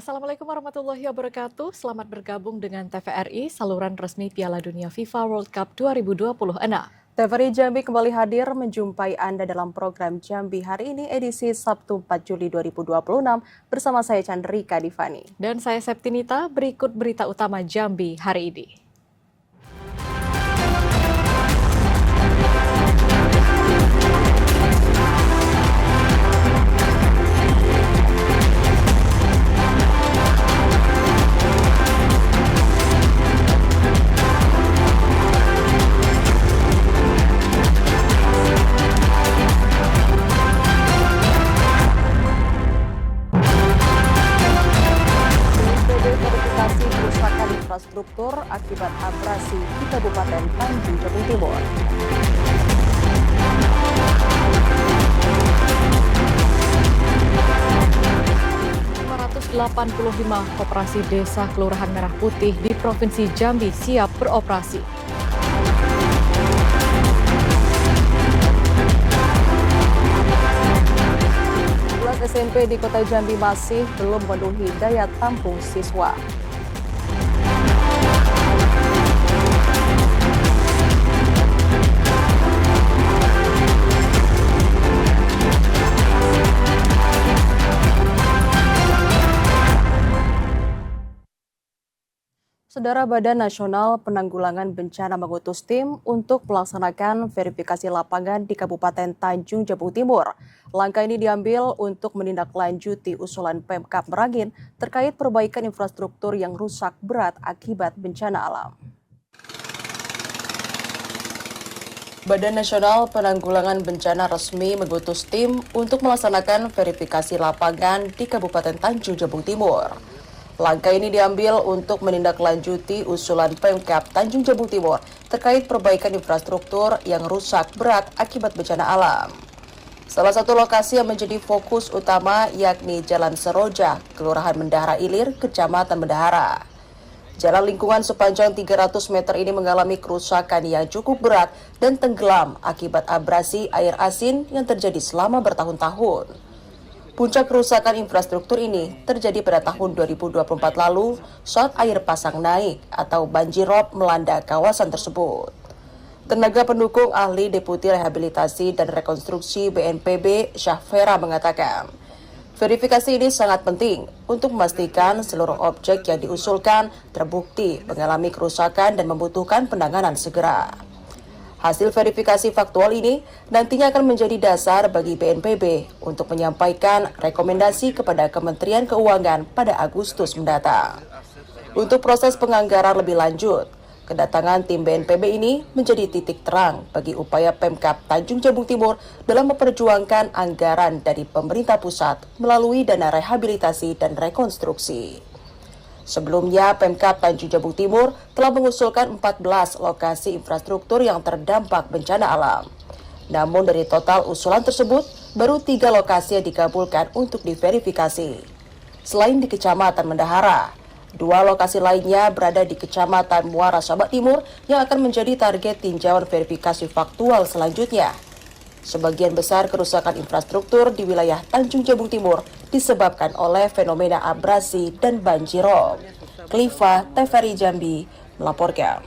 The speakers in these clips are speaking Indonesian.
Assalamualaikum warahmatullahi wabarakatuh. Selamat bergabung dengan TVRI, saluran resmi Piala Dunia FIFA World Cup 2026. TVRI Jambi kembali hadir menjumpai Anda dalam program Jambi hari ini edisi Sabtu 4 Juli 2026 bersama saya Chandrika Divani. Dan saya Septinita, berikut berita utama Jambi hari ini. Infrastruktur akibat abrasi di Kabupaten Tanjung Jabung Timur. ...585 koperasi desa Kelurahan Merah Putih di Provinsi Jambi siap beroperasi. SMP di Kota Jambi masih belum memenuhi daya tampung siswa. Saudara, Badan Nasional Penanggulangan Bencana mengutus tim untuk melaksanakan verifikasi lapangan di Kabupaten Tanjung Jabung Timur. Langkah ini diambil untuk menindaklanjuti usulan Pemkab Merangin terkait perbaikan infrastruktur yang rusak berat akibat bencana alam. Badan Nasional Penanggulangan Bencana resmi mengutus tim untuk melaksanakan verifikasi lapangan di Kabupaten Tanjung Jabung Timur. Langkah ini diambil untuk menindaklanjuti usulan Pemkab Tanjung Jabung Timur terkait perbaikan infrastruktur yang rusak berat akibat bencana alam. Salah satu lokasi yang menjadi fokus utama yakni Jalan Seroja, Kelurahan Mendahara Ilir, Kecamatan Mendahara. Jalan lingkungan sepanjang 300 meter ini mengalami kerusakan yang cukup berat dan tenggelam akibat abrasi air asin yang terjadi selama bertahun-tahun. Puncak kerusakan infrastruktur ini terjadi pada tahun 2024 lalu saat air pasang naik atau banjirop melanda kawasan tersebut. Tenaga pendukung ahli Deputi Rehabilitasi dan Rekonstruksi BNPB Syahfera mengatakan, verifikasi ini sangat penting untuk memastikan seluruh objek yang diusulkan terbukti mengalami kerusakan dan membutuhkan penanganan segera. Hasil verifikasi faktual ini nantinya akan menjadi dasar bagi BNPB untuk menyampaikan rekomendasi kepada Kementerian Keuangan pada Agustus mendatang. Untuk proses penganggaran lebih lanjut, kedatangan tim BNPB ini menjadi titik terang bagi upaya Pemkab Tanjung Jabung Timur dalam memperjuangkan anggaran dari pemerintah pusat melalui dana rehabilitasi dan rekonstruksi. Sebelumnya, Pemkab Tanjung Jabung Timur telah mengusulkan 14 lokasi infrastruktur yang terdampak bencana alam. Namun dari total usulan tersebut, baru 3 lokasi yang dikabulkan untuk diverifikasi. Selain di Kecamatan Mendahara, 2 lokasi lainnya berada di Kecamatan Muara Sabak Timur yang akan menjadi target tinjauan verifikasi faktual selanjutnya. Sebagian besar kerusakan infrastruktur di wilayah Tanjung Jabung Timur disebabkan oleh fenomena abrasi dan banjirop. Klifa, TVRI Jambi, melaporkan.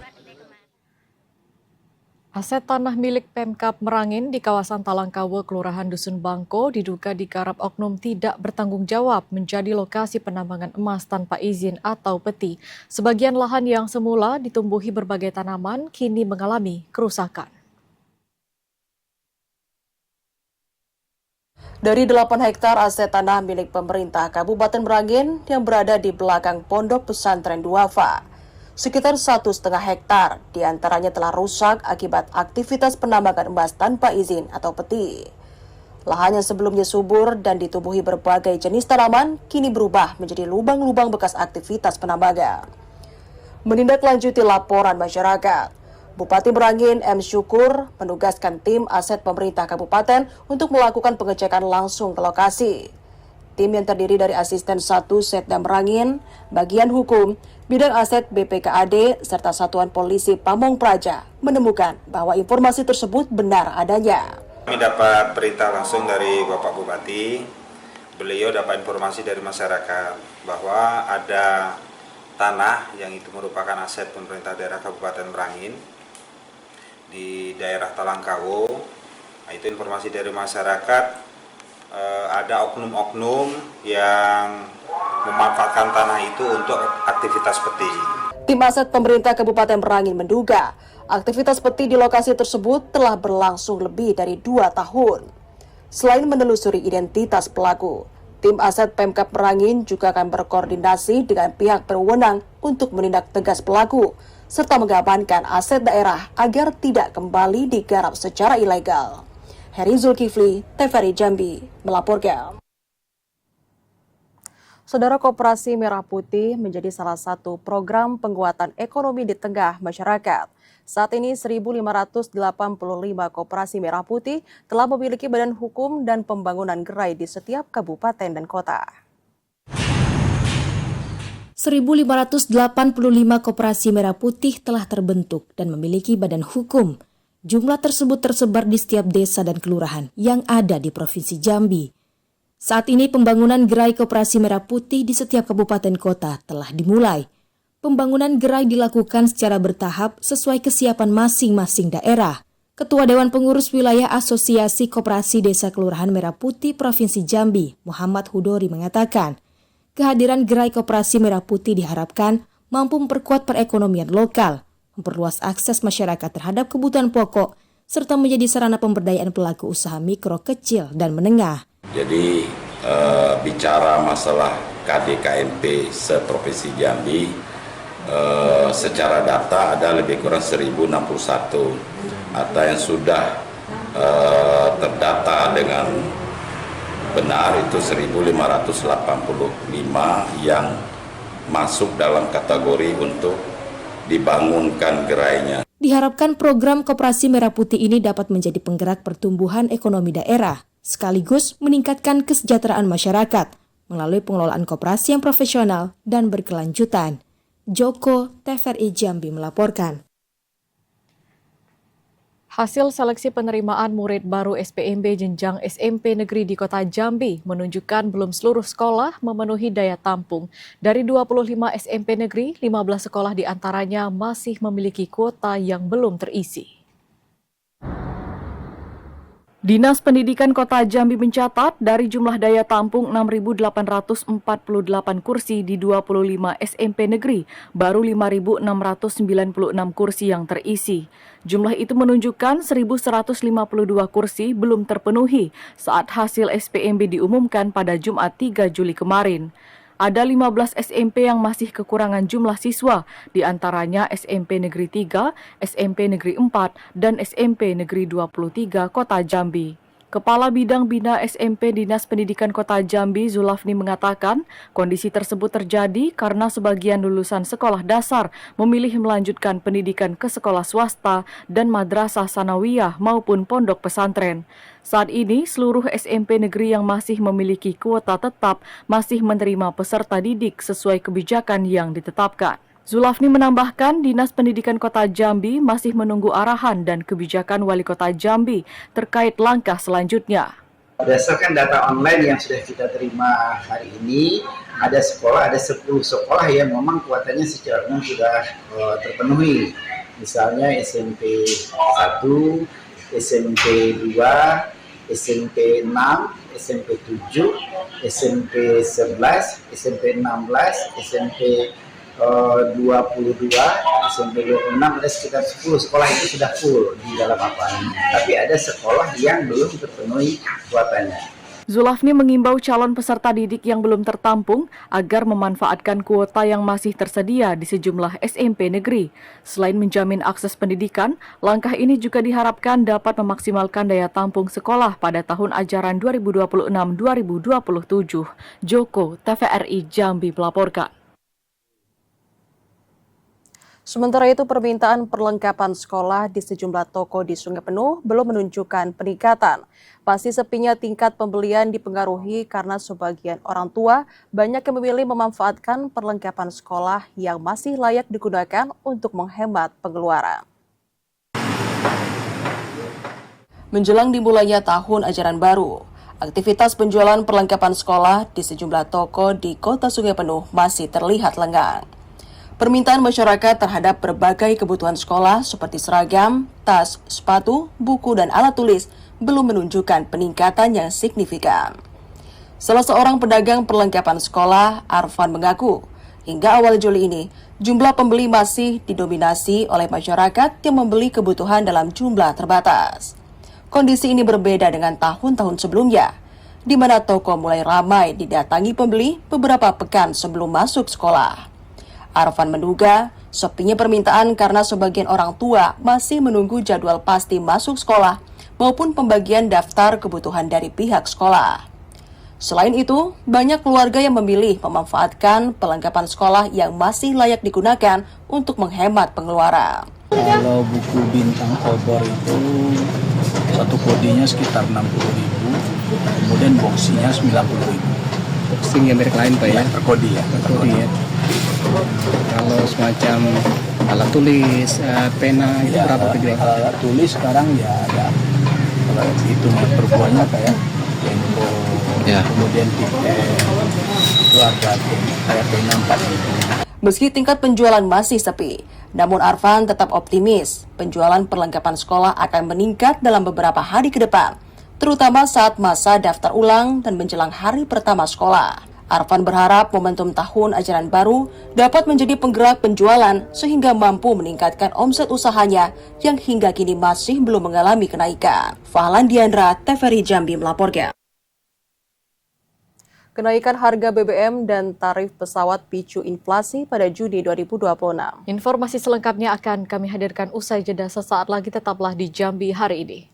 Aset tanah milik Pemkab Merangin di kawasan Talangkawe, Kelurahan Dusun Bangko diduga digarap oknum tidak bertanggung jawab menjadi lokasi penambangan emas tanpa izin atau peti. Sebagian lahan yang semula ditumbuhi berbagai tanaman kini mengalami kerusakan. Dari 8 hektar aset tanah milik pemerintah Kabupaten Merangin yang berada di belakang Pondok Pesantren Duafa, sekitar 1,5 hektar diantaranya telah rusak akibat aktivitas penambangan emas tanpa izin atau peti. Lahan yang sebelumnya subur dan ditumbuhi berbagai jenis tanaman kini berubah menjadi lubang-lubang bekas aktivitas penambangan. Menindaklanjuti laporan masyarakat, Bupati Merangin M. Syukur menugaskan tim aset pemerintah kabupaten untuk melakukan pengecekan langsung ke lokasi. Tim yang terdiri dari Asisten 1 Setda Merangin, Bagian Hukum, Bidang Aset BPKAD, serta Satuan Polisi Pamong Praja menemukan bahwa informasi tersebut benar adanya. Kami dapat perintah langsung dari Bapak Bupati beliau dapat informasi dari masyarakat bahwa ada tanah yang itu merupakan aset pemerintah daerah Kabupaten Merangin di daerah Talangkawo. Nah, itu informasi dari masyarakat, ada oknum-oknum yang memanfaatkan tanah itu untuk aktivitas peti. Tim aset pemerintah Kabupaten Merangin menduga aktivitas peti di lokasi tersebut telah berlangsung lebih dari 2 tahun. Selain menelusuri identitas pelaku, tim aset Pemkab Merangin juga akan berkoordinasi dengan pihak berwenang untuk menindak tegas pelaku, serta mengamankan aset daerah agar tidak kembali digarap secara ilegal. Heri Zulkifli, TVRI Jambi, melaporkan. Saudara, Koperasi Merah Putih menjadi salah satu program penguatan ekonomi di tengah masyarakat. Saat ini 1.585 koperasi Merah Putih telah memiliki badan hukum dan pembangunan gerai di setiap kabupaten dan kota. 1.585 koperasi Merah Putih telah terbentuk dan memiliki badan hukum. Jumlah tersebut tersebar di setiap desa dan kelurahan yang ada di Provinsi Jambi. Saat ini pembangunan gerai Koperasi Merah Putih di setiap kabupaten kota telah dimulai. Pembangunan gerai dilakukan secara bertahap sesuai kesiapan masing-masing daerah. Ketua Dewan Pengurus Wilayah Asosiasi Koperasi Desa Kelurahan Merah Putih Provinsi Jambi, Muhammad Hudori mengatakan, kehadiran gerai Koperasi Merah Putih diharapkan mampu memperkuat perekonomian lokal, memperluas akses masyarakat terhadap kebutuhan pokok, serta menjadi sarana pemberdayaan pelaku usaha mikro, kecil, dan menengah. Jadi bicara masalah KDKMP se-Provinsi Jambi, secara data ada lebih kurang 1061 atau yang sudah terdata dengan benar itu 1.585 yang masuk dalam kategori untuk dibangunkan gerainya. Diharapkan program Koperasi Merah Putih ini dapat menjadi penggerak pertumbuhan ekonomi daerah, sekaligus meningkatkan kesejahteraan masyarakat melalui pengelolaan koperasi yang profesional dan berkelanjutan. Joko, TVRI Jambi melaporkan. Hasil seleksi penerimaan murid baru SPMB jenjang SMP negeri di Kota Jambi menunjukkan belum seluruh sekolah memenuhi daya tampung. Dari 25 SMP negeri, 15 sekolah diantaranya masih memiliki kuota yang belum terisi. Dinas Pendidikan Kota Jambi mencatat dari jumlah daya tampung 6.848 kursi di 25 SMP negeri, baru 5.696 kursi yang terisi. Jumlah itu menunjukkan 1.152 kursi belum terpenuhi saat hasil SPMB diumumkan pada Jumat 3 Juli kemarin. Ada 15 SMP yang masih kekurangan jumlah siswa, di antaranya SMP Negeri 3, SMP Negeri 4, dan SMP Negeri 23 Kota Jambi. Kepala Bidang Bina SMP Dinas Pendidikan Kota Jambi, Zulafni, mengatakan kondisi tersebut terjadi karena sebagian lulusan sekolah dasar memilih melanjutkan pendidikan ke sekolah swasta dan madrasah sanawiyah maupun pondok pesantren. Saat ini, seluruh SMP negeri yang masih memiliki kuota tetap masih menerima peserta didik sesuai kebijakan yang ditetapkan. Zulafni menambahkan, Dinas Pendidikan Kota Jambi masih menunggu arahan dan kebijakan Wali Kota Jambi terkait langkah selanjutnya. Berdasarkan data online yang sudah kita terima hari ini, ada 10 sekolah yang memang kuotanya secara umum sudah terpenuhi. Misalnya SMP 1, SMP 2, SMP 6, SMP 7, SMP 11, SMP 16, SMP 22, SMP 26, ada sekitar 10 sekolah itu sudah full di dalam tapi ada sekolah yang belum terpenuhi kuotanya. Zulafni mengimbau calon peserta didik yang belum tertampung agar memanfaatkan kuota yang masih tersedia di sejumlah SMP negeri. Selain menjamin akses pendidikan, langkah ini juga diharapkan dapat memaksimalkan daya tampung sekolah pada tahun ajaran 2026-2027. Joko, TVRI Jambi melaporkan. Sementara itu, permintaan perlengkapan sekolah di sejumlah toko di Sungai Penuh belum menunjukkan peningkatan. Pasti sepinya tingkat pembelian dipengaruhi karena sebagian orang tua banyak yang memilih memanfaatkan perlengkapan sekolah yang masih layak digunakan untuk menghemat pengeluaran. Menjelang dimulainya tahun ajaran baru, Aktivitas penjualan perlengkapan sekolah di sejumlah toko di Kota Sungai Penuh masih terlihat lengang. Permintaan masyarakat terhadap berbagai kebutuhan sekolah seperti seragam, tas, sepatu, buku, dan alat tulis belum menunjukkan peningkatan yang signifikan. Salah seorang pedagang perlengkapan sekolah, Arfan, mengaku hingga awal Juli ini, jumlah pembeli masih didominasi oleh masyarakat yang membeli kebutuhan dalam jumlah terbatas. Kondisi ini berbeda dengan tahun-tahun sebelumnya, di mana toko mulai ramai didatangi pembeli beberapa pekan sebelum masuk sekolah. Arfan menduga sepinya permintaan karena sebagian orang tua masih menunggu jadwal pasti masuk sekolah maupun pembagian daftar kebutuhan dari pihak sekolah. Selain itu, banyak keluarga yang memilih memanfaatkan perlengkapan sekolah yang masih layak digunakan untuk menghemat pengeluaran. Kalau buku bintang obor itu satu kodinya sekitar 60.000, kemudian boxinya 90.000. Boxing yang merek lain Pak ya? Per kodi ya. Per kodi ya. Kalau semacam alat tulis, pena itu Ya, berapa penjual? alat tulis sekarang ya ada, kalau hitung per buahnya kayak Tempo, Ya. kemudian tiket itu harga kayak pena 4.000. Meski tingkat penjualan masih sepi, namun Arfan tetap optimis penjualan perlengkapan sekolah akan meningkat dalam beberapa hari ke depan, terutama saat masa daftar ulang dan menjelang hari pertama sekolah. Arfan berharap momentum tahun ajaran baru dapat menjadi penggerak penjualan sehingga mampu meningkatkan omset usahanya yang hingga kini masih belum mengalami kenaikan. Fahlan Diandra, TVRI Jambi melaporkan. Kenaikan harga BBM dan tarif pesawat picu inflasi pada Juni 2026. Informasi selengkapnya akan kami hadirkan usai jeda sesaat lagi, tetaplah di Jambi hari ini.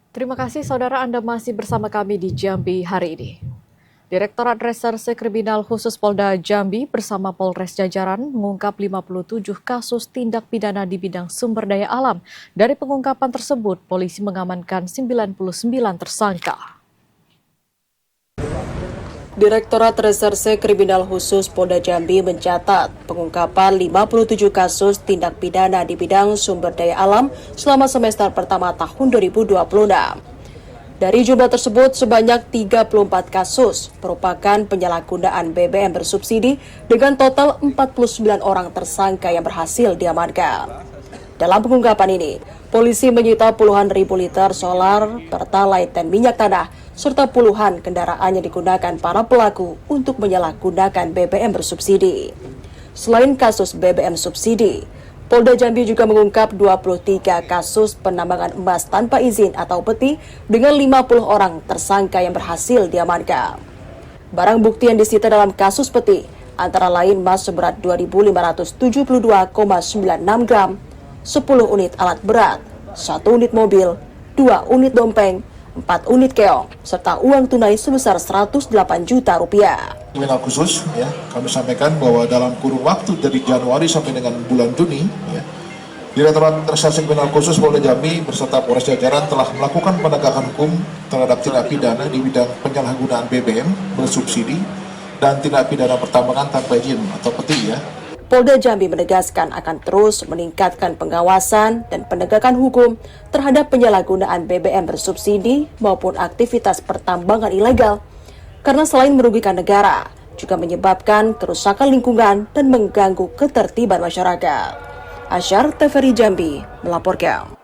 Terima kasih saudara, Anda masih bersama kami di Jambi hari ini. Direktorat Reserse Kriminal Khusus Polda Jambi bersama Polres Jajaran mengungkap 57 kasus tindak pidana di bidang sumber daya alam. Dari pengungkapan tersebut, polisi mengamankan 99 tersangka. Direktorat Reserse Kriminal Khusus Polda Jambi mencatat pengungkapan 57 kasus tindak pidana di bidang sumber daya alam selama semester pertama tahun 2026. Dari jumlah tersebut, sebanyak 34 kasus merupakan penyalahgunaan BBM bersubsidi dengan total 49 orang tersangka yang berhasil diamankan. Dalam pengungkapan ini, polisi menyita puluhan ribu liter solar, pertalite, dan minyak tanah, serta puluhan kendaraan yang digunakan para pelaku untuk menyalahgunakan BBM bersubsidi. Selain kasus BBM subsidi, Polda Jambi juga mengungkap 23 kasus penambangan emas tanpa izin atau peti dengan 50 orang tersangka yang berhasil diamankan. Barang bukti yang disita dalam kasus peti antara lain emas seberat 2.572,96 gram, 10 unit alat berat, 1 unit mobil, 2 unit dompeng, 4 unit keong, serta uang tunai sebesar 108 juta rupiah. Kriminal khusus, ya, kami sampaikan bahwa dalam kurun waktu dari Januari sampai dengan bulan Juni, ya, Direktorat Reserse Kriminal Khusus Polda Jambi beserta Polres Jajaran telah melakukan penegakan hukum terhadap tindak pidana di bidang penyalahgunaan BBM bersubsidi dan tindak pidana pertambangan tanpa izin atau peti, ya. Polda Jambi menegaskan akan terus meningkatkan pengawasan dan penegakan hukum terhadap penyalahgunaan BBM bersubsidi maupun aktivitas pertambangan ilegal, karena selain merugikan negara, juga menyebabkan kerusakan lingkungan dan mengganggu ketertiban masyarakat. Asyar, TVRI Jambi melaporkan.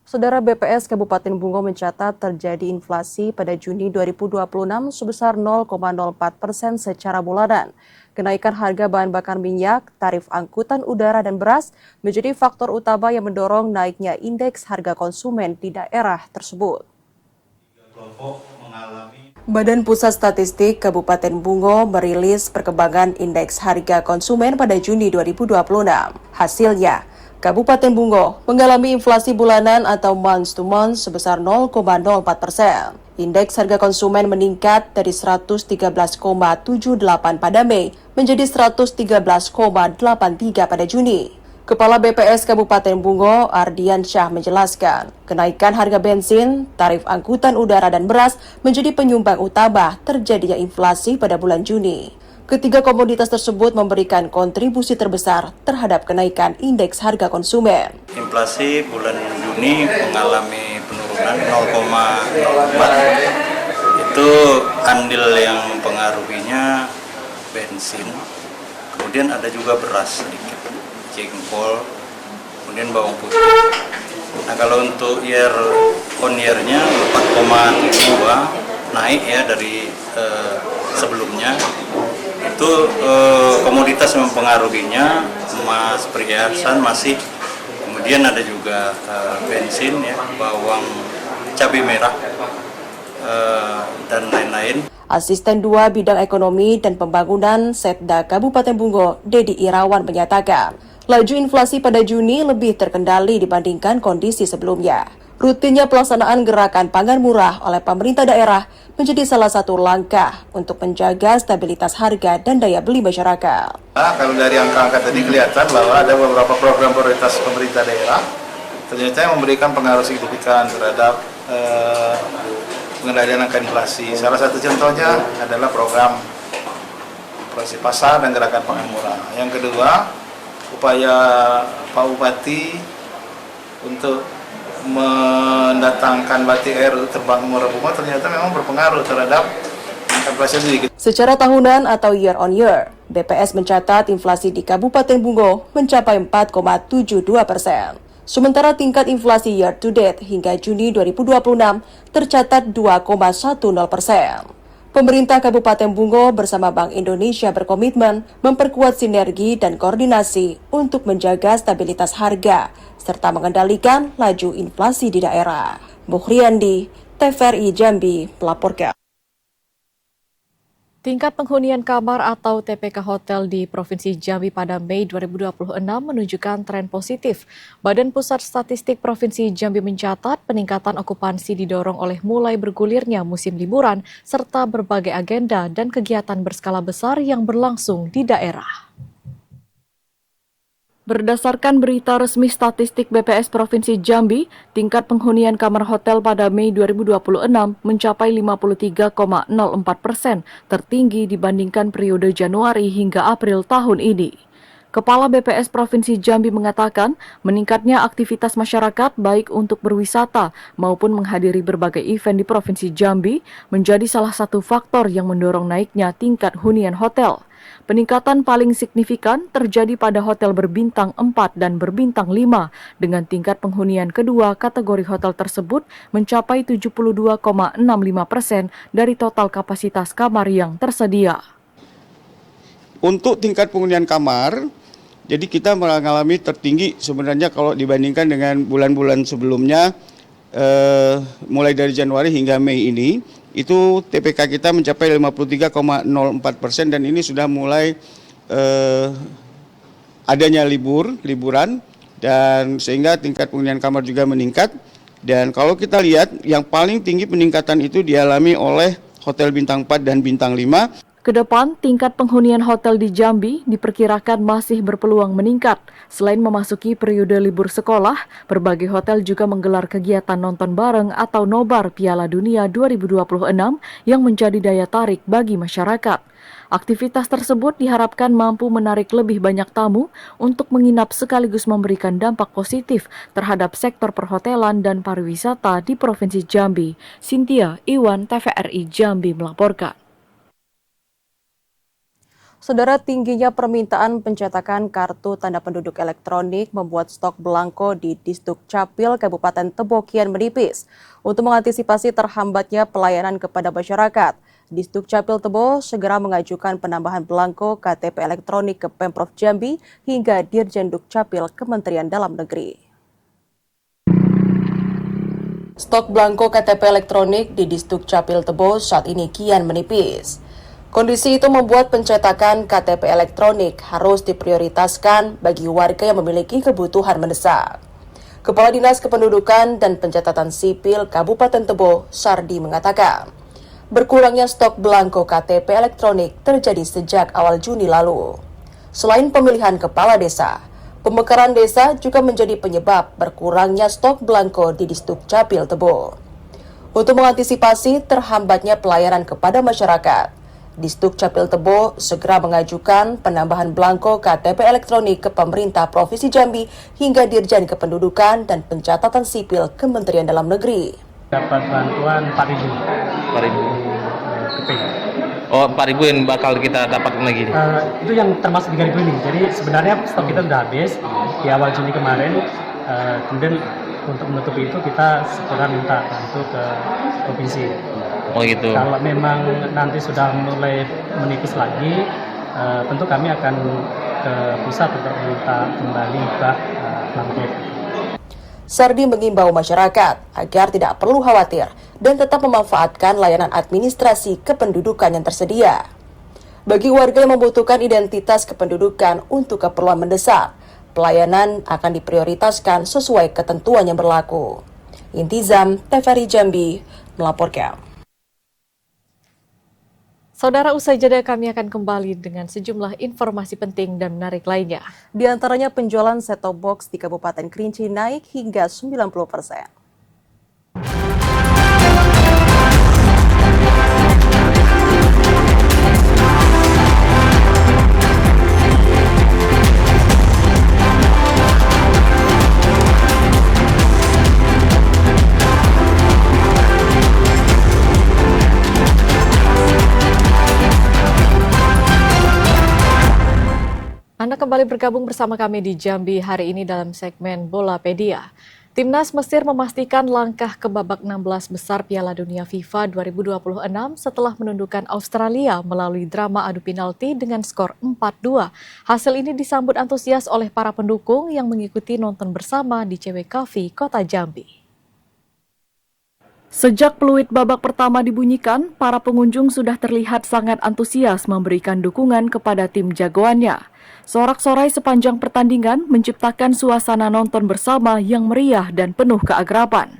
Saudara, BPS Kabupaten Bungo mencatat terjadi inflasi pada Juni 2026 sebesar 0,04% secara bulanan. Kenaikan harga bahan bakar minyak, tarif angkutan udara dan beras menjadi faktor utama yang mendorong naiknya indeks harga konsumen di daerah tersebut. Badan Pusat Statistik Kabupaten Bungo merilis perkembangan indeks harga konsumen pada Juni 2026. Hasilnya, Kabupaten Bungo mengalami inflasi bulanan atau month to month sebesar 0,04%. Indeks harga konsumen meningkat dari 113,78 pada Mei menjadi 113,83 pada Juni. Kepala BPS Kabupaten Bungo, Ardian Syah menjelaskan, kenaikan harga bensin, tarif angkutan udara dan beras menjadi penyumbang utama terjadinya inflasi pada bulan Juni. Ketiga komoditas tersebut memberikan kontribusi terbesar terhadap kenaikan indeks harga konsumen. Inflasi bulan Juni mengalami penurunan 0,04. Itu andil yang mempengaruhinya bensin, kemudian ada juga beras sedikit, jengkol, kemudian bawang putih. Nah, kalau untuk year on year-nya 4,2 naik ya dari sebelumnya. Itu komoditas yang mempengaruhinya, emas, perhiasan masih, kemudian ada juga bensin, ya, bawang, cabai merah, dan lain-lain. Asisten 2 Bidang Ekonomi dan Pembangunan Setda Kabupaten Bungo, Dedi Irawan menyatakan, laju inflasi pada Juni lebih terkendali dibandingkan kondisi sebelumnya. Rutinnya pelaksanaan gerakan pangan murah oleh pemerintah daerah menjadi salah satu langkah untuk menjaga stabilitas harga dan daya beli masyarakat. Kalau dari angka-angka tadi kelihatan bahwa ada beberapa program prioritas pemerintah daerah ternyata yang memberikan pengaruh signifikan terhadap pengendalian angka inflasi. Salah satu contohnya adalah program operasi pasar dan gerakan pangan murah. Yang kedua, upaya Pak Bupati untuk mendatangkan batik air terbang murah Bungo ternyata memang berpengaruh terhadap inflasi sedikit. Secara tahunan atau year on year, BPS mencatat inflasi di Kabupaten Bungo mencapai 4,72%. Sementara tingkat inflasi year to date hingga Juni 2026 tercatat 2,10%. Pemerintah Kabupaten Bungo bersama Bank Indonesia berkomitmen memperkuat sinergi dan koordinasi untuk menjaga stabilitas harga serta mengendalikan laju inflasi di daerah. Muhriandi, TVRI Jambi, melaporkan. Tingkat penghunian kamar atau TPK hotel di Provinsi Jambi pada Mei 2026 menunjukkan tren positif. Badan Pusat Statistik Provinsi Jambi mencatat peningkatan okupansi didorong oleh mulai bergulirnya musim liburan serta berbagai agenda dan kegiatan berskala besar yang berlangsung di daerah. Berdasarkan berita resmi statistik BPS Provinsi Jambi, tingkat penghunian kamar hotel pada Mei 2026 mencapai 53,04%, tertinggi dibandingkan periode Januari hingga April tahun ini. Kepala BPS Provinsi Jambi mengatakan, meningkatnya aktivitas masyarakat baik untuk berwisata maupun menghadiri berbagai event di Provinsi Jambi menjadi salah satu faktor yang mendorong naiknya tingkat hunian hotel. Peningkatan paling signifikan terjadi pada hotel berbintang 4 dan berbintang 5, dengan tingkat penghunian kedua kategori hotel tersebut mencapai 72,65% dari total kapasitas kamar yang tersedia. Untuk tingkat penghunian kamar, jadi kita mengalami tertinggi sebenarnya kalau dibandingkan dengan bulan-bulan sebelumnya, mulai dari Januari hingga Mei ini. Itu TPK kita mencapai 53,04% dan ini sudah mulai adanya liburan dan sehingga tingkat penghunian kamar juga meningkat. Dan kalau kita lihat yang paling tinggi peningkatan itu dialami oleh hotel bintang 4 dan bintang 5. Kedepan, tingkat penghunian hotel di Jambi diperkirakan masih berpeluang meningkat. Selain memasuki periode libur sekolah, berbagai hotel juga menggelar kegiatan nonton bareng atau nobar Piala Dunia 2026 yang menjadi daya tarik bagi masyarakat. Aktivitas tersebut diharapkan mampu menarik lebih banyak tamu untuk menginap sekaligus memberikan dampak positif terhadap sektor perhotelan dan pariwisata di Provinsi Jambi. Cynthia Iwan, TVRI Jambi melaporkan. Saudara, tingginya permintaan pencetakan kartu tanda penduduk elektronik membuat stok belangko di Disduk Capil Kabupaten Tebo kian menipis. Untuk mengantisipasi terhambatnya pelayanan kepada masyarakat, Disduk Capil Tebo segera mengajukan penambahan belangko KTP elektronik ke Pemprov Jambi hingga Dirjen Dukcapil Kementerian Dalam Negeri. Stok belangko KTP elektronik di Disduk Capil Tebo saat ini kian menipis. Kondisi itu membuat pencetakan KTP elektronik harus diprioritaskan bagi warga yang memiliki kebutuhan mendesak. Kepala Dinas Kependudukan dan Pencatatan Sipil Kabupaten Tebo, Sardi, mengatakan, berkurangnya stok belangko KTP elektronik terjadi sejak awal Juni lalu. Selain pemilihan kepala desa, pemekaran desa juga menjadi penyebab berkurangnya stok belangko di Disdukcapil Tebo. Untuk mengantisipasi terhambatnya pelayanan kepada masyarakat, Disdukcapil Tebo segera mengajukan penambahan belangko KTP elektronik ke pemerintah Provinsi Jambi hingga Dirjen Kependudukan dan Pencatatan Sipil Kementerian Dalam Negeri. Dapat bantuan 4.000 keping. Oh, 4.000 yang bakal kita dapatkan lagi? Itu yang termasuk 3.000 ini. Jadi sebenarnya stok kita sudah habis di awal Juni kemarin. Kemudian untuk menutupi itu kita segera minta bantu ke provinsi. Oh gitu. Kalau memang nanti sudah mulai menipis lagi, tentu kami akan ke pusat untuk minta kembali belangko. Sardi mengimbau masyarakat agar tidak perlu khawatir dan tetap memanfaatkan layanan administrasi kependudukan yang tersedia. Bagi warga yang membutuhkan identitas kependudukan untuk keperluan mendesak, pelayanan akan diprioritaskan sesuai ketentuan yang berlaku. Intizam, TVRI Jambi, melaporkan. Saudara, usai jeda kami akan kembali dengan sejumlah informasi penting dan menarik lainnya. Di antaranya penjualan set-top box di Kabupaten Kerinci naik hingga 90%. Anda kembali bergabung bersama kami di Jambi hari ini dalam segmen Bolapedia. Timnas Mesir memastikan langkah ke babak 16 besar Piala Dunia FIFA 2026 setelah menundukkan Australia melalui drama adu penalti dengan skor 4-2. Hasil ini disambut antusias oleh para pendukung yang mengikuti nonton bersama di CWKV Kota Jambi. Sejak peluit babak pertama dibunyikan, para pengunjung sudah terlihat sangat antusias memberikan dukungan kepada tim jagoannya. Sorak-sorai sepanjang pertandingan menciptakan suasana nonton bersama yang meriah dan penuh keakraban.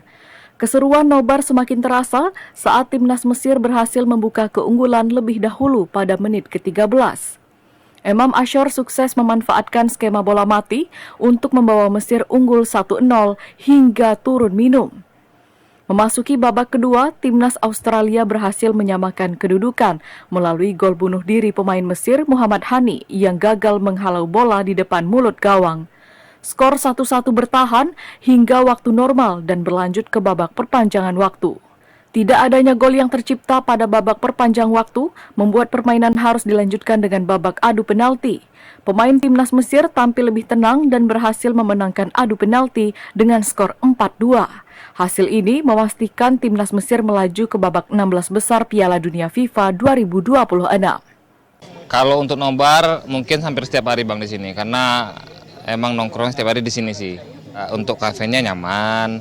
Keseruan nobar semakin terasa saat timnas Mesir berhasil membuka keunggulan lebih dahulu pada menit ke-13. Emam Ashor sukses memanfaatkan skema bola mati untuk membawa Mesir unggul 1-0 hingga turun minum. Memasuki babak kedua, timnas Australia berhasil menyamakan kedudukan melalui gol bunuh diri pemain Mesir Muhammad Hani yang gagal menghalau bola di depan mulut gawang. Skor 1-1 bertahan hingga waktu normal dan berlanjut ke babak perpanjangan waktu. Tidak adanya gol yang tercipta pada babak perpanjang waktu membuat permainan harus dilanjutkan dengan babak adu penalti. Pemain timnas Mesir tampil lebih tenang dan berhasil memenangkan adu penalti dengan skor 4-2. Hasil ini memastikan timnas Mesir melaju ke babak 16 besar Piala Dunia FIFA 2026. Kalau untuk nobar mungkin hampir setiap hari Bang di sini karena emang nongkrong setiap hari di sini sih. Untuk kafenya nyaman,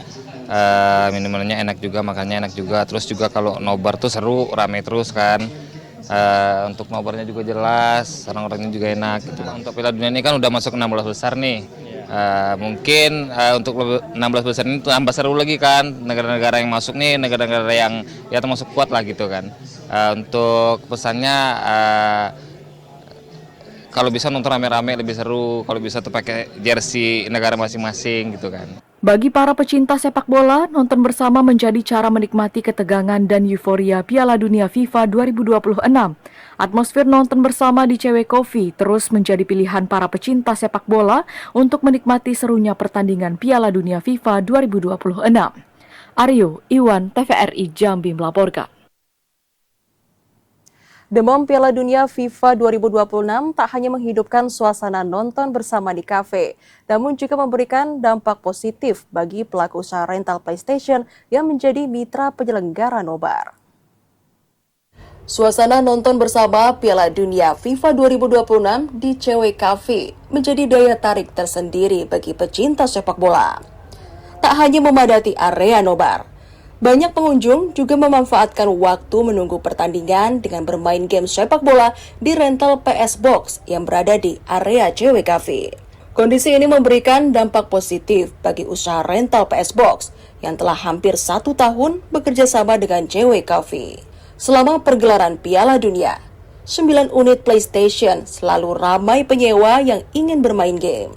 minumannya enak juga, makannya enak juga. Terus juga kalau nobar tuh seru, rame terus kan. Untuk nobarnya juga jelas, orang-orangnya juga enak gitu. Untuk Piala Dunia ini kan udah masuk 16 besar nih. Mungkin untuk 16 besar ini tambah seru lagi kan, negara-negara yang masuk nih, negara-negara yang ya termasuk kuat lah gitu kan. Untuk pesannya kalau bisa nonton rame-rame lebih seru, kalau bisa tuh pakai jersey negara masing-masing gitu kan. Bagi para pecinta sepak bola, nonton bersama menjadi cara menikmati ketegangan dan euforia Piala Dunia FIFA 2026. Atmosfer nonton bersama di CWKV terus menjadi pilihan para pecinta sepak bola untuk menikmati serunya pertandingan Piala Dunia FIFA 2026. Aryo Iwan, TVRI Jambi melaporkan. Demam Piala Dunia FIFA 2026 tak hanya menghidupkan suasana nonton bersama di kafe, namun juga memberikan dampak positif bagi pelaku usaha rental PlayStation yang menjadi mitra penyelenggara nobar. Suasana nonton bersama Piala Dunia FIFA 2026 di CWKV menjadi daya tarik tersendiri bagi pecinta sepak bola. Tak hanya memadati area nobar, banyak pengunjung juga memanfaatkan waktu menunggu pertandingan dengan bermain game sepak bola di rental PS Box yang berada di area CWKV. Kondisi ini memberikan dampak positif bagi usaha rental PS Box yang telah hampir 1 tahun bekerja sama dengan JW Coffee. Selama pergelaran Piala Dunia, 9 unit PlayStation selalu ramai penyewa yang ingin bermain game.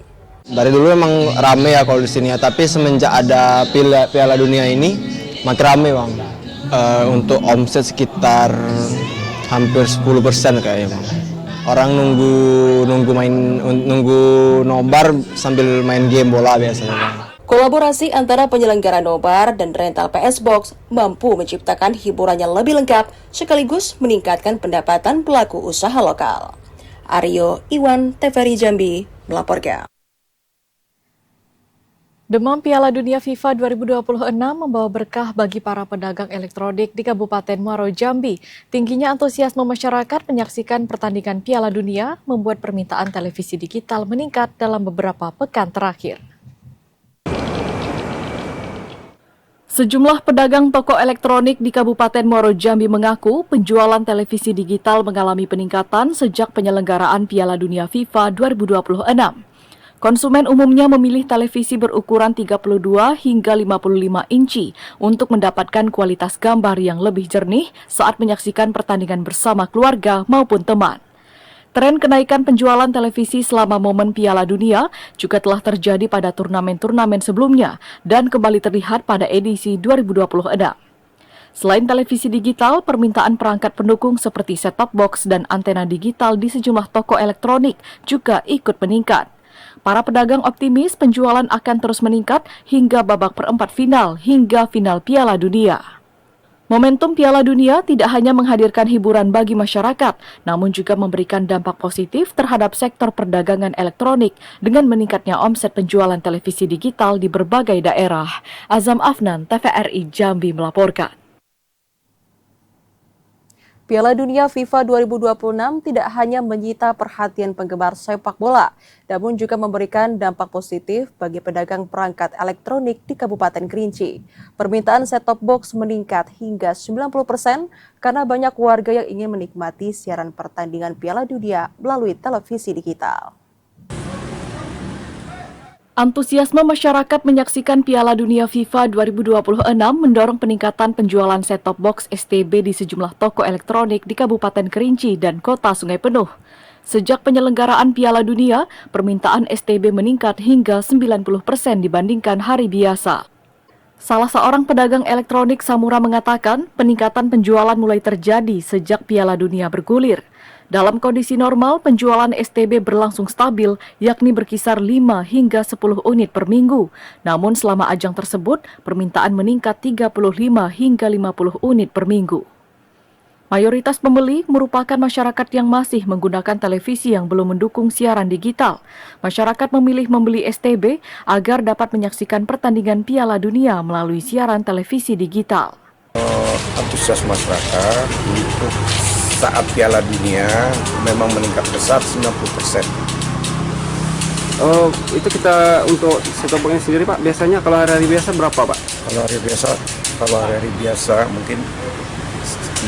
Dari dulu memang rame ya kalau di sini ya, tapi semenjak ada Piala Dunia ini makin rame bang. Untuk omset sekitar hampir 10% kayaknya bang. Orang nunggu nobar sambil main game bola biasanya bang. Kolaborasi antara penyelenggara nobar dan rental PS Box mampu menciptakan hiburan yang lebih lengkap sekaligus meningkatkan pendapatan pelaku usaha lokal. Aryo Iwan, TVRI Jambi, melaporkan. Demam Piala Dunia FIFA 2026 membawa berkah bagi para pedagang elektronik di Kabupaten Muaro Jambi. Tingginya antusiasme masyarakat menyaksikan pertandingan Piala Dunia membuat permintaan televisi digital meningkat dalam beberapa pekan terakhir. Sejumlah pedagang toko elektronik di Kabupaten Muaro Jambi mengaku penjualan televisi digital mengalami peningkatan sejak penyelenggaraan Piala Dunia FIFA 2026. Konsumen umumnya memilih televisi berukuran 32 hingga 55 inci untuk mendapatkan kualitas gambar yang lebih jernih saat menyaksikan pertandingan bersama keluarga maupun teman. Tren kenaikan penjualan televisi selama momen Piala Dunia juga telah terjadi pada turnamen-turnamen sebelumnya dan kembali terlihat pada edisi 2026. Selain televisi digital, permintaan perangkat pendukung seperti set-top box dan antena digital di sejumlah toko elektronik juga ikut meningkat. Para pedagang optimis penjualan akan terus meningkat hingga babak perempat final hingga final Piala Dunia. Momentum Piala Dunia tidak hanya menghadirkan hiburan bagi masyarakat, namun juga memberikan dampak positif terhadap sektor perdagangan elektronik dengan meningkatnya omset penjualan televisi digital di berbagai daerah. Azam Afnan, TVRI Jambi melaporkan. Piala Dunia FIFA 2026 tidak hanya menyita perhatian penggemar sepak bola, namun juga memberikan dampak positif bagi pedagang perangkat elektronik di Kabupaten Kerinci. Permintaan set-top box meningkat hingga 90% karena banyak warga yang ingin menikmati siaran pertandingan Piala Dunia melalui televisi digital. Antusiasme masyarakat menyaksikan Piala Dunia FIFA 2026 mendorong peningkatan penjualan set-top box STB di sejumlah toko elektronik di Kabupaten Kerinci dan Kota Sungai Penuh. Sejak penyelenggaraan Piala Dunia, permintaan STB meningkat hingga 90% dibandingkan hari biasa. Salah seorang pedagang elektronik Samura mengatakan peningkatan penjualan mulai terjadi sejak Piala Dunia bergulir. Dalam kondisi normal, penjualan STB berlangsung stabil, yakni berkisar 5 hingga 10 unit per minggu. Namun selama ajang tersebut, permintaan meningkat 35 hingga 50 unit per minggu. Mayoritas pembeli merupakan masyarakat yang masih menggunakan televisi yang belum mendukung siaran digital. Masyarakat memilih membeli STB agar dapat menyaksikan pertandingan Piala Dunia melalui siaran televisi digital. Antusias masyarakat untuk saat Piala Dunia memang meningkat pesat 90%. Oh, itu kita untuk set-top box-nya sendiri Pak, biasanya kalau hari biasa berapa Pak? Kalau hari biasa mungkin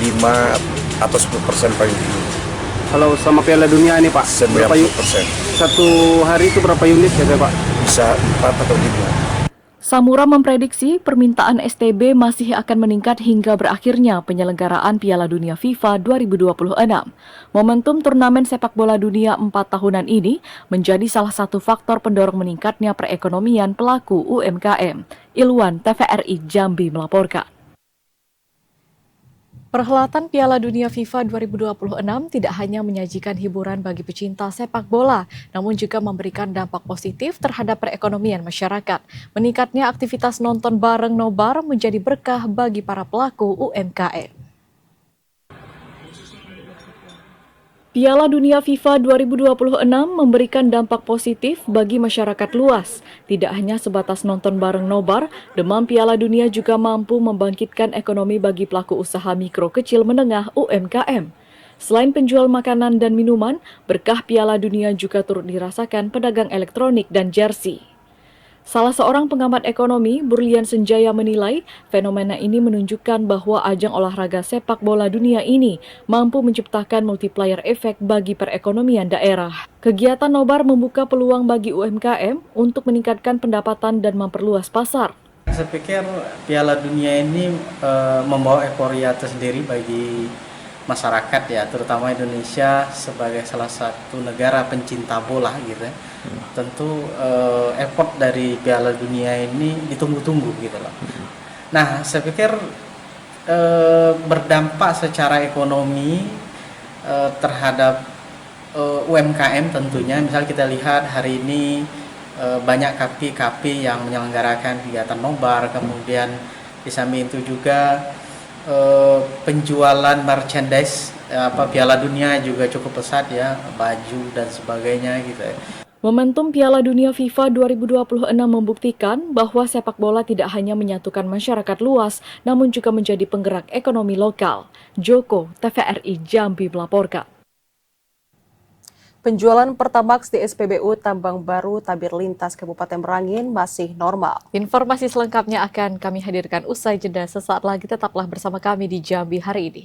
5 atau 10% paling tinggi. Kalau sama Piala Dunia ini Pak, 90%. Satu hari itu berapa unit ya Pak? Bisa 4 atau 5. Samura memprediksi permintaan STB masih akan meningkat hingga berakhirnya penyelenggaraan Piala Dunia FIFA 2026. Momentum turnamen sepak bola dunia 4 tahunan ini menjadi salah satu faktor pendorong meningkatnya perekonomian pelaku UMKM. Ilwan, TVRI Jambi melaporkan. Perhelatan Piala Dunia FIFA 2026 tidak hanya menyajikan hiburan bagi pecinta sepak bola, namun juga memberikan dampak positif terhadap perekonomian masyarakat. Meningkatnya aktivitas nonton bareng nobar menjadi berkah bagi para pelaku UMKM. Piala Dunia FIFA 2026 memberikan dampak positif bagi masyarakat luas. Tidak hanya sebatas nonton bareng nobar, demam Piala Dunia juga mampu membangkitkan ekonomi bagi pelaku usaha mikro kecil menengah UMKM. Selain penjual makanan dan minuman, berkah Piala Dunia juga turut dirasakan pedagang elektronik dan jersey. Salah seorang pengamat ekonomi, Burlian Senjaya, menilai fenomena ini menunjukkan bahwa ajang olahraga sepak bola dunia ini mampu menciptakan multiplier efek bagi perekonomian daerah. Kegiatan nobar membuka peluang bagi UMKM untuk meningkatkan pendapatan dan memperluas pasar. Saya pikir Piala Dunia ini membawa euforia tersendiri bagi masyarakat ya, terutama Indonesia sebagai salah satu negara pencinta bola gitu ya. Tentu effort dari Piala Dunia ini ditunggu-tunggu gitu loh. Nah, saya pikir berdampak secara ekonomi terhadap UMKM tentunya. Misal kita lihat hari ini banyak KP yang menyelenggarakan kegiatan nobar, kemudian di samping itu juga penjualan merchandise Piala Dunia juga cukup pesat ya, baju dan sebagainya gitu ya. Momentum Piala Dunia FIFA 2026 membuktikan bahwa sepak bola tidak hanya menyatukan masyarakat luas, namun juga menjadi penggerak ekonomi lokal. Joko, TVRI Jambi melaporkan. Penjualan Pertamax di SPBU Tambang Baru Tabir Lintas Kabupaten Merangin masih normal. Informasi selengkapnya akan kami hadirkan usai jeda. Sesaat lagi tetaplah bersama kami di Jambi hari ini.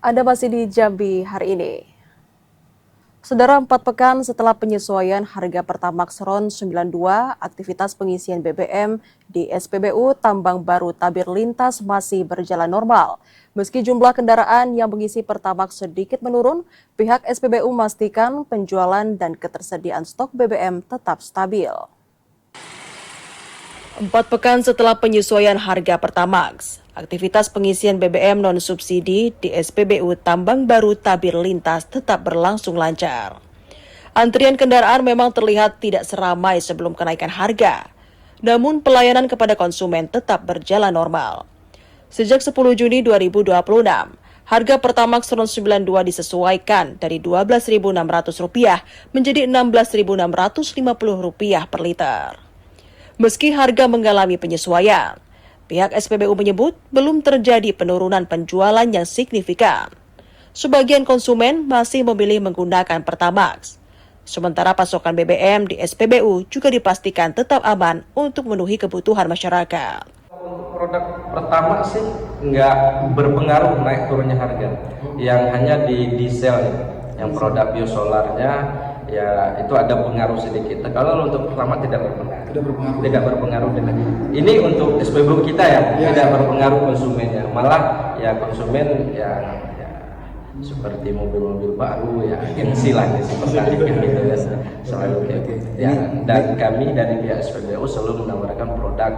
Anda masih di Jambi hari ini. Saudara, 4 pekan setelah penyesuaian harga Pertamax RON 92, aktivitas pengisian BBM di SPBU Tambang Baru Tabir Lintas masih berjalan normal. Meski jumlah kendaraan yang mengisi Pertamax sedikit menurun, pihak SPBU memastikan penjualan dan ketersediaan stok BBM tetap stabil. 4 pekan setelah penyesuaian harga Pertamax, aktivitas pengisian BBM non-subsidi di SPBU Tambang Baru Tabir Lintas tetap berlangsung lancar. Antrian kendaraan memang terlihat tidak seramai sebelum kenaikan harga, namun pelayanan kepada konsumen tetap berjalan normal. Sejak 10 Juni 2026, harga Pertamax RON 92 disesuaikan dari Rp12.600 menjadi Rp16.650 per liter. Meski harga mengalami penyesuaian, pihak SPBU menyebut belum terjadi penurunan penjualan yang signifikan. Sebagian konsumen masih memilih menggunakan Pertamax. Sementara pasokan BBM di SPBU juga dipastikan tetap aman untuk memenuhi kebutuhan masyarakat. Untuk produk Pertamax sih nggak berpengaruh naik turunnya harga. Yang hanya di diesel, yang produk biosolarnya ya itu ada pengaruh sedikit. Kalau untuk Pertamax tidak berpengaruh. Tidak berpengaruh dengan ini untuk SPBU kita ya, tidak berpengaruh konsumennya, malah ya konsumen ya seperti mobil-mobil baru ya gengsi lah seperti gitu ya, selalu gitu ya. Dan kami dari pihak SPBU selalu menawarkan produk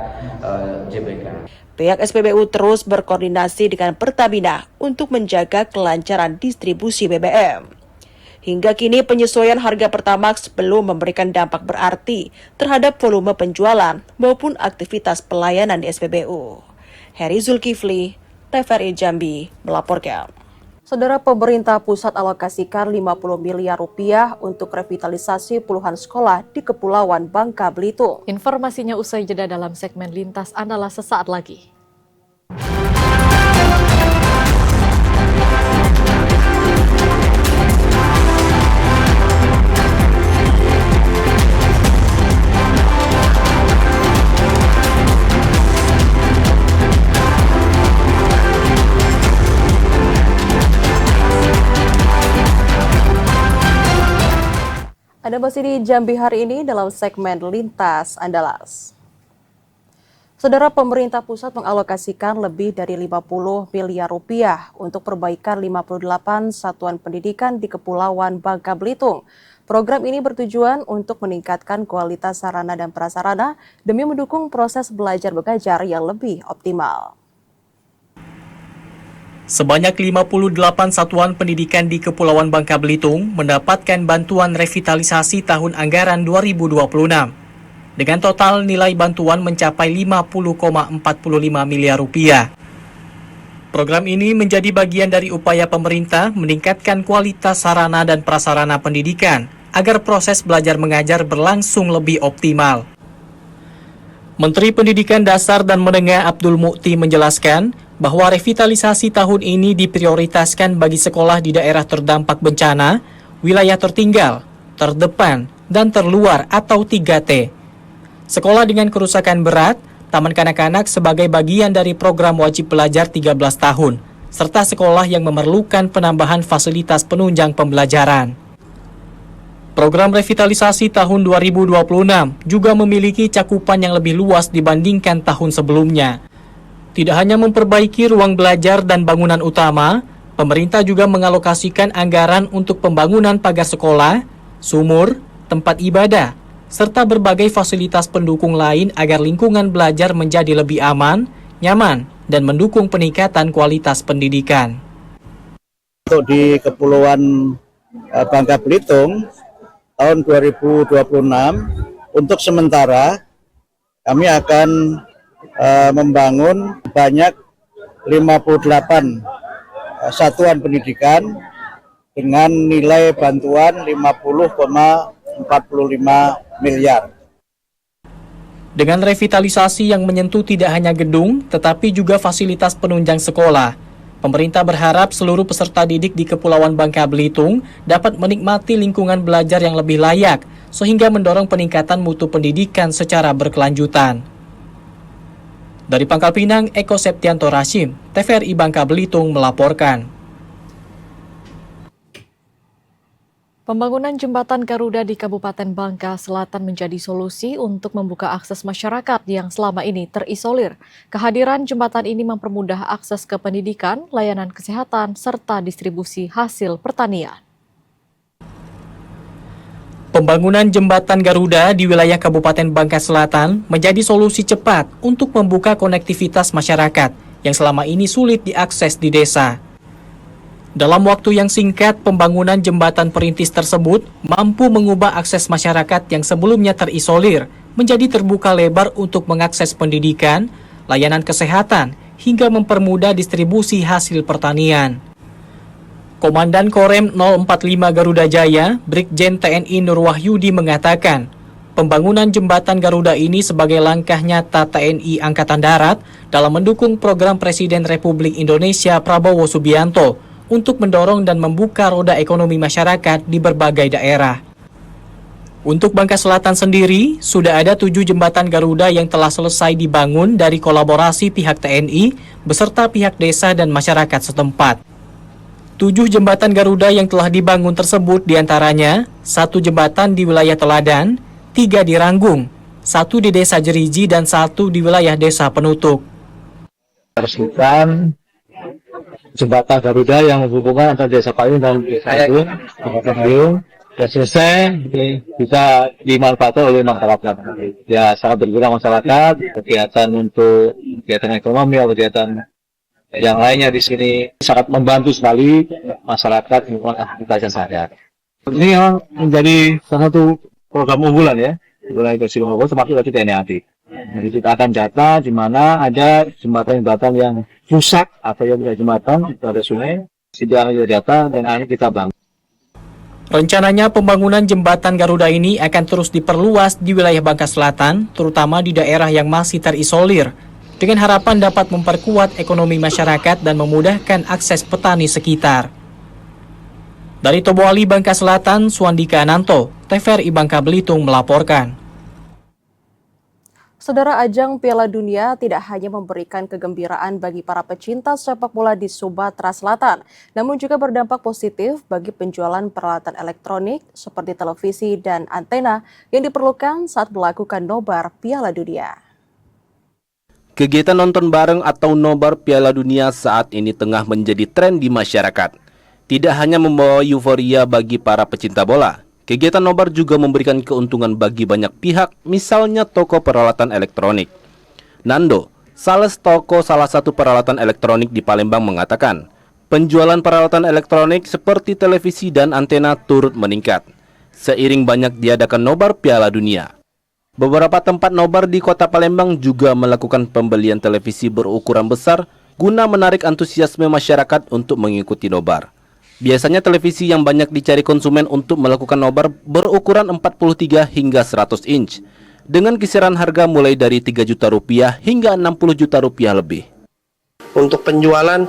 JBK. Pihak SPBU terus berkoordinasi dengan Pertamina untuk menjaga kelancaran distribusi BBM. Hingga kini penyesuaian harga Pertamax belum memberikan dampak berarti terhadap volume penjualan maupun aktivitas pelayanan di SPBU. Heri Zulkifli, TVRI Jambi melaporkan. Saudara, pemerintah pusat alokasikan Rp50 miliar untuk revitalisasi puluhan sekolah di Kepulauan Bangka Belitung. Informasinya usai jeda dalam segmen Lintas Andalas sesaat lagi. Anda masih di Jambi hari ini dalam segmen Lintas Andalas. Saudara, pemerintah pusat mengalokasikan lebih dari Rp50 miliar untuk perbaikan 58 satuan pendidikan di Kepulauan Bangka Belitung. Program ini bertujuan untuk meningkatkan kualitas sarana dan prasarana demi mendukung proses belajar mengajar yang lebih optimal. Sebanyak 58 satuan pendidikan di Kepulauan Bangka Belitung mendapatkan bantuan revitalisasi tahun anggaran 2026. dengan total nilai bantuan mencapai 50,45 miliar rupiah. Program ini menjadi bagian dari upaya pemerintah meningkatkan kualitas sarana dan prasarana pendidikan agar proses belajar mengajar berlangsung lebih optimal. Menteri Pendidikan Dasar dan Menengah Abdul Mukti menjelaskan bahwa revitalisasi tahun ini diprioritaskan bagi sekolah di daerah terdampak bencana, wilayah tertinggal, terdepan, dan terluar atau 3T. Sekolah dengan kerusakan berat, taman kanak-kanak sebagai bagian dari program wajib belajar 13 tahun, serta sekolah yang memerlukan penambahan fasilitas penunjang pembelajaran. Program revitalisasi tahun 2026 juga memiliki cakupan yang lebih luas dibandingkan tahun sebelumnya. Tidak hanya memperbaiki ruang belajar dan bangunan utama, pemerintah juga mengalokasikan anggaran untuk pembangunan pagar sekolah, sumur, tempat ibadah, serta berbagai fasilitas pendukung lain agar lingkungan belajar menjadi lebih aman, nyaman, dan mendukung peningkatan kualitas pendidikan. Untuk di Kepulauan Bangka Belitung, tahun 2026, untuk sementara kami akan membangun banyak 58 satuan pendidikan dengan nilai bantuan 50,45 miliar. Dengan revitalisasi yang menyentuh tidak hanya gedung, tetapi juga fasilitas penunjang sekolah, pemerintah berharap seluruh peserta didik di Kepulauan Bangka Belitung dapat menikmati lingkungan belajar yang lebih layak, sehingga mendorong peningkatan mutu pendidikan secara berkelanjutan. Dari Pangkal Pinang, Eko Septianto Rashim, TVRI Bangka Belitung melaporkan. Pembangunan jembatan Garuda di Kabupaten Bangka Selatan menjadi solusi untuk membuka akses masyarakat yang selama ini terisolir. Kehadiran jembatan ini mempermudah akses ke pendidikan, layanan kesehatan, serta distribusi hasil pertanian. Pembangunan jembatan Garuda di wilayah Kabupaten Bangka Selatan menjadi solusi cepat untuk membuka konektivitas masyarakat yang selama ini sulit diakses di desa. Dalam waktu yang singkat, pembangunan jembatan perintis tersebut mampu mengubah akses masyarakat yang sebelumnya terisolir menjadi terbuka lebar untuk mengakses pendidikan, layanan kesehatan, hingga mempermudah distribusi hasil pertanian. Komandan Korem 045 Garuda Jaya, Brigjen TNI Nur Wahyudi mengatakan, pembangunan jembatan Garuda ini sebagai langkah nyata TNI Angkatan Darat dalam mendukung program Presiden Republik Indonesia Prabowo Subianto untuk mendorong dan membuka roda ekonomi masyarakat di berbagai daerah. Untuk Bangka Selatan sendiri, sudah ada 7 jembatan Garuda yang telah selesai dibangun dari kolaborasi pihak TNI beserta pihak desa dan masyarakat setempat. 7 jembatan Garuda yang telah dibangun tersebut diantaranya 1 jembatan di wilayah Teladan, 3 di Ranggung, 1 di Desa Jeriji, dan 1 di wilayah Desa Penutup. Resmikan jembatan Garuda yang menghubungkan antara Desa Payung dan Desa Payung sudah selesai, bisa dimanfaatkan oleh masyarakat. Ya, sangat berguna masyarakat, kegiatan untuk kegiatan ekonomi atau kegiatan yang lainnya di sini sangat membantu sekali masyarakat melakukan aktivitas sehari-hari. Ini memang menjadi salah satu program unggulan ya, mulai dari Silongo termasuk dari TNI AD. Jadi kita akan data di mana ada jembatan-jembatan yang rusak atau yang tidak jembatan, itu ada sungai, tidak ada data dan akhirnya kita bangun. Rencananya pembangunan jembatan Garuda ini akan terus diperluas di wilayah Bangka Selatan, terutama di daerah yang masih terisolir, dengan harapan dapat memperkuat ekonomi masyarakat dan memudahkan akses petani sekitar. Dari Toboali, Bangka Selatan, Suandika Ananto, TVRI Bangka Belitung melaporkan. Saudara, ajang Piala Dunia tidak hanya memberikan kegembiraan bagi para pecinta sepak bola di Sumatera Selatan, namun juga berdampak positif bagi penjualan peralatan elektronik seperti televisi dan antena yang diperlukan saat melakukan nobar Piala Dunia. Kegiatan nonton bareng atau nobar Piala Dunia saat ini tengah menjadi tren di masyarakat. Tidak hanya membawa euforia bagi para pecinta bola, kegiatan nobar juga memberikan keuntungan bagi banyak pihak, misalnya toko peralatan elektronik. Nando, sales toko salah satu peralatan elektronik di Palembang mengatakan, penjualan peralatan elektronik seperti televisi dan antena turut meningkat, seiring banyak diadakan nobar Piala Dunia. Beberapa tempat nobar di Kota Palembang juga melakukan pembelian televisi berukuran besar guna menarik antusiasme masyarakat untuk mengikuti nobar. Biasanya televisi yang banyak dicari konsumen untuk melakukan nobar berukuran 43 hingga 100 inch dengan kisaran harga mulai dari 3 juta rupiah hingga 60 juta rupiah lebih. Untuk penjualan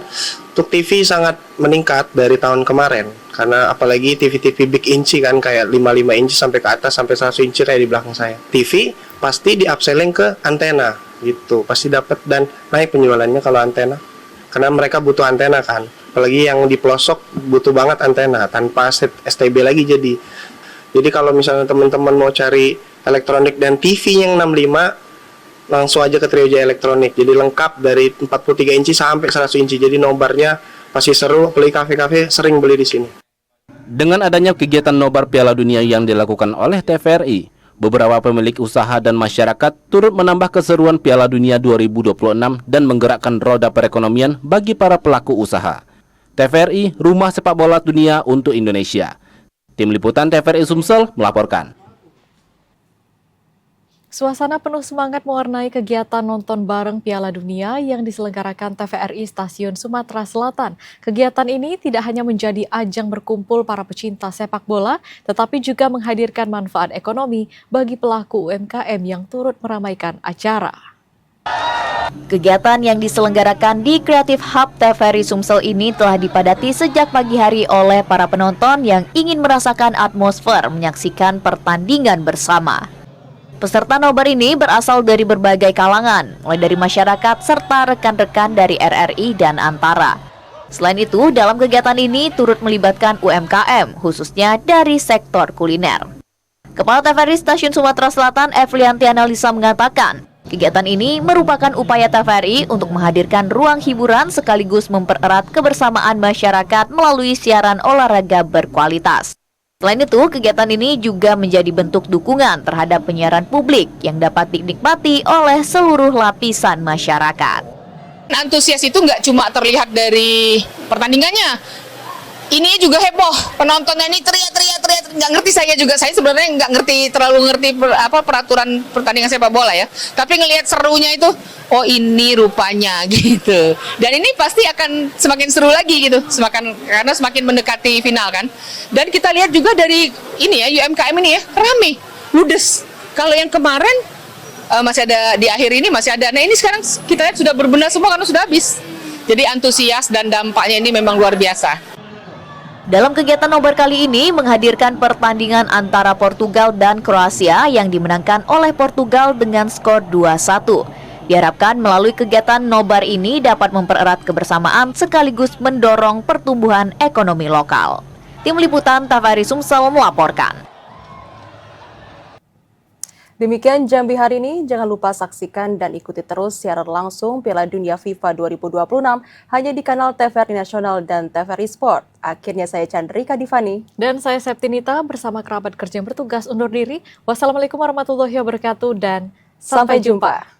untuk TV sangat meningkat dari tahun kemarin, karena apalagi TV-TV big inci kan, kayak 55 inci sampai ke atas sampai 100 inci kayak di belakang saya. TV pasti di upselling ke antena gitu, pasti dapat dan naik penjualannya kalau antena, karena mereka butuh antena kan, apalagi yang di pelosok butuh banget antena tanpa STB lagi. Jadi kalau misalnya teman-teman mau cari elektronik dan TV yang 65, langsung aja ke Trio Jaya Elektronik. Jadi lengkap dari 43 inci sampai 100 inci. Jadi nobarnya pasti seru, beli kafe-kafe sering beli di sini. Dengan adanya kegiatan nobar Piala Dunia yang dilakukan oleh TVRI, beberapa pemilik usaha dan masyarakat turut menambah keseruan Piala Dunia 2026 dan menggerakkan roda perekonomian bagi para pelaku usaha. TVRI, Rumah Sepak Bola Dunia untuk Indonesia. Tim Liputan TVRI Sumsel melaporkan. Suasana penuh semangat mewarnai kegiatan nonton bareng Piala Dunia yang diselenggarakan TVRI Stasiun Sumatera Selatan. Kegiatan ini tidak hanya menjadi ajang berkumpul para pecinta sepak bola, tetapi juga menghadirkan manfaat ekonomi bagi pelaku UMKM yang turut meramaikan acara. Kegiatan yang diselenggarakan di Creative Hub TVRI Sumsel ini telah dipadati sejak pagi hari oleh para penonton yang ingin merasakan atmosfer menyaksikan pertandingan bersama. Peserta nobar ini berasal dari berbagai kalangan, mulai dari masyarakat serta rekan-rekan dari RRI dan Antara. Selain itu, dalam kegiatan ini turut melibatkan UMKM, khususnya dari sektor kuliner. Kepala TVRI Stasiun Sumatera Selatan, Evlianti Analisa mengatakan, kegiatan ini merupakan upaya TVRI untuk menghadirkan ruang hiburan sekaligus mempererat kebersamaan masyarakat melalui siaran olahraga berkualitas. Selain itu, kegiatan ini juga menjadi bentuk dukungan terhadap penyiaran publik yang dapat dinikmati oleh seluruh lapisan masyarakat. Antusias itu nggak cuma terlihat dari pertandingannya, ini juga heboh. Penontonnya ini teriak-teriak, nggak ngerti saya sebenarnya nggak terlalu ngerti peraturan pertandingan sepak bola ya. Tapi ngelihat serunya itu, oh ini rupanya gitu. Dan ini pasti akan semakin seru lagi gitu, karena semakin mendekati final kan. Dan kita lihat juga dari ini ya, UMKM ini ya, rame, ludes. Kalau yang kemarin masih ada di akhir ini masih ada. Nah ini sekarang kita lihat sudah berbenah semua karena sudah habis. Jadi antusias dan dampaknya ini memang luar biasa. Dalam kegiatan nobar kali ini menghadirkan pertandingan antara Portugal dan Kroasia yang dimenangkan oleh Portugal dengan skor 2-1. Diharapkan melalui kegiatan nobar ini dapat mempererat kebersamaan sekaligus mendorong pertumbuhan ekonomi lokal. Tim Liputan TVRI Sumsel melaporkan. Demikian Jambi hari ini, jangan lupa saksikan dan ikuti terus siaran langsung Piala Dunia FIFA 2026 hanya di kanal TVRI Nasional dan TVRI Sport. Akhirnya saya Chandrika Divani. Dan saya Septinita bersama kerabat kerja yang bertugas undur diri. Wassalamualaikum warahmatullahi wabarakatuh dan sampai jumpa.